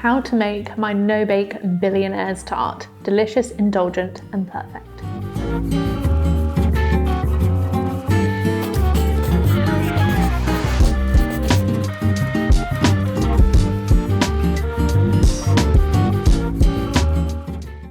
how to make my no-bake Billionaires Tart. Delicious, indulgent and perfect.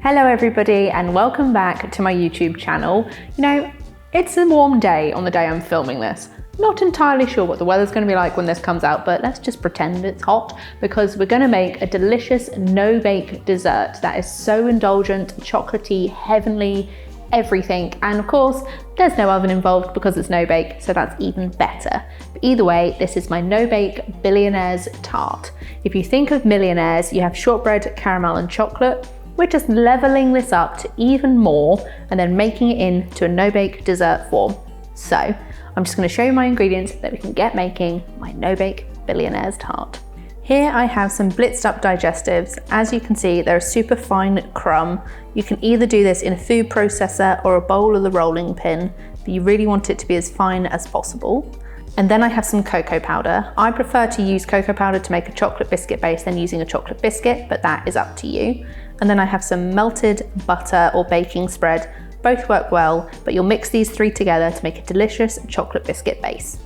Hello everybody and welcome back to my YouTube channel. You know, it's a warm day on the day I'm filming this. Not entirely sure what the weather's going to be like when this comes out, but let's just pretend it's hot because we're going to make a delicious no-bake dessert that is so indulgent, chocolatey, heavenly, everything. And of course, there's no oven involved because it's no-bake, so that's even better. But either way, this is my no-bake Billionaires Tart. If you think of millionaires, you have shortbread, caramel and chocolate. We're just leveling this up to even more and then making it into a no-bake dessert form. So I'm just going to show you my ingredients that we can get making my no-bake Billionaires Tart. Here I have some blitzed up digestives. As you can see, they're a super fine crumb. You can either do this in a food processor or a bowl of the rolling pin, but you really want it to be as fine as possible. And then I have some cocoa powder. I prefer to use cocoa powder to make a chocolate biscuit base than using a chocolate biscuit, but that is up to you. And then I have some melted butter or baking spread. Both work well, but you'll mix these three together to make a delicious chocolate biscuit base.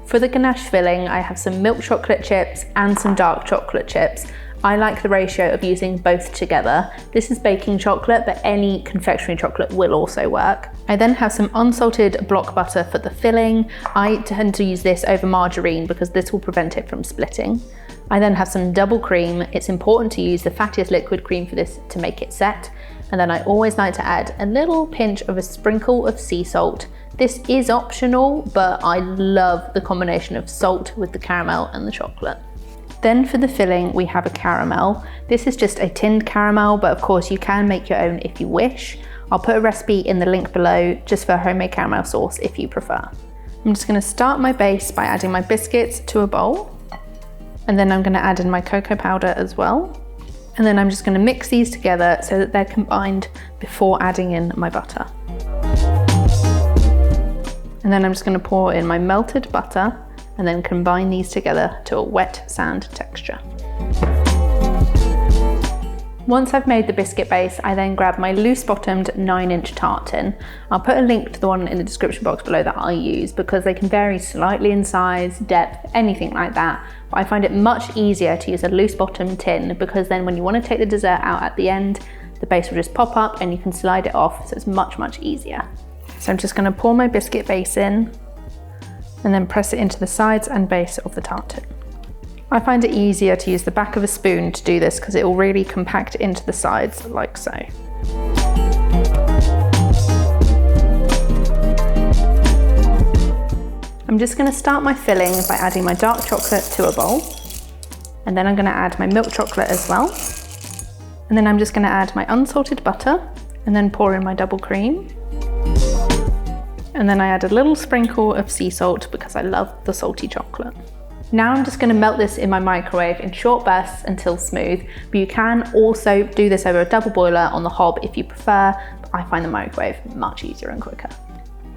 For the ganache filling, I have some milk chocolate chips and some dark chocolate chips. I like the ratio of using both together. This is baking chocolate, but any confectionery chocolate will also work. I then have some unsalted block butter for the filling. I tend to use this over margarine because this will prevent it from splitting. I then have some double cream. It's important to use the fattiest liquid cream for this to make it set. And then I always like to add a little pinch of a sprinkle of sea salt. This is optional, but I love the combination of salt with the caramel and the chocolate. Then for the filling, we have a caramel. This is just a tinned caramel, but of course you can make your own if you wish. I'll put a recipe in the link below just for homemade caramel sauce if you prefer. I'm just gonna start my base by adding my biscuits to a bowl. And then I'm gonna add in my cocoa powder as well. And then I'm just gonna mix these together so that they're combined before adding in my butter. And then I'm just gonna pour in my melted butter and then combine these together to a wet sand texture. Once I've made the biscuit base, I then grab my loose bottomed 9-inch tart tin. I'll put a link to the one in the description box below that I use because they can vary slightly in size, depth, anything like that. But I find it much easier to use a loose bottomed tin because then when you want to take the dessert out at the end, the base will just pop up and you can slide it off, so it's much easier. So I'm just going to pour my biscuit base in and then press it into the sides and base of the tart tin. I find it easier to use the back of a spoon to do this because it will really compact into the sides like so. I'm just going to start my filling by adding my dark chocolate to a bowl. And then I'm going to add my milk chocolate as well. And then I'm just going to add my unsalted butter and then pour in my double cream. And then I add a little sprinkle of sea salt because I love the salty chocolate. Now I'm just going to melt this in my microwave in short bursts until smooth, but you can also do this over a double boiler on the hob if you prefer, but I find the microwave much easier and quicker.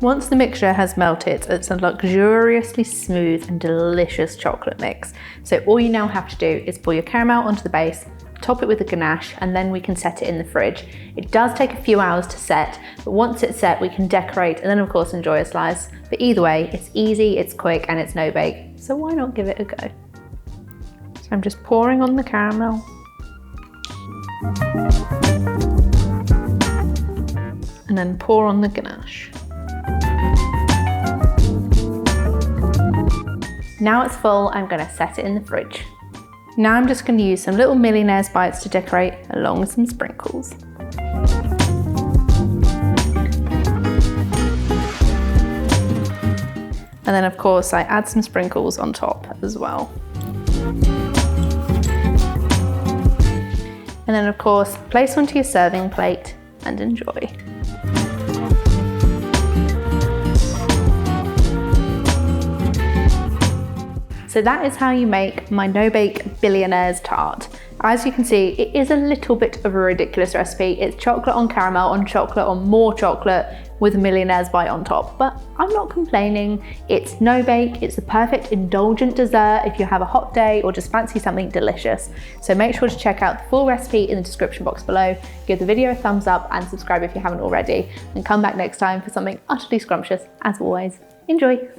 Once the mixture has melted, it's a luxuriously smooth and delicious chocolate mix. So all you now have to do is pour your caramel onto the base, top it with a ganache, and then we can set it in the fridge. It does take a few hours to set, but once it's set, we can decorate and then of course enjoy a slice. But either way, it's easy, it's quick, and it's no bake, so why not give it a go? So I'm just pouring on the caramel. And then pour on the ganache. Now it's full, I'm gonna set it in the fridge. Now I'm just going to use some little millionaires bites to decorate along with some sprinkles. And then of course I add some sprinkles on top as well. And then of course place onto your serving plate and enjoy. So that is how you make my no-bake Billionaires Tart. As you can see, it is a little bit of a ridiculous recipe. It's chocolate on caramel on chocolate on more chocolate with a Millionaires bite on top, but I'm not complaining. It's no bake, it's the perfect indulgent dessert if you have a hot day or just fancy something delicious. So make sure to check out the full recipe in the description box below, give the video a thumbs up and subscribe if you haven't already, and come back next time for something utterly scrumptious as always. Enjoy!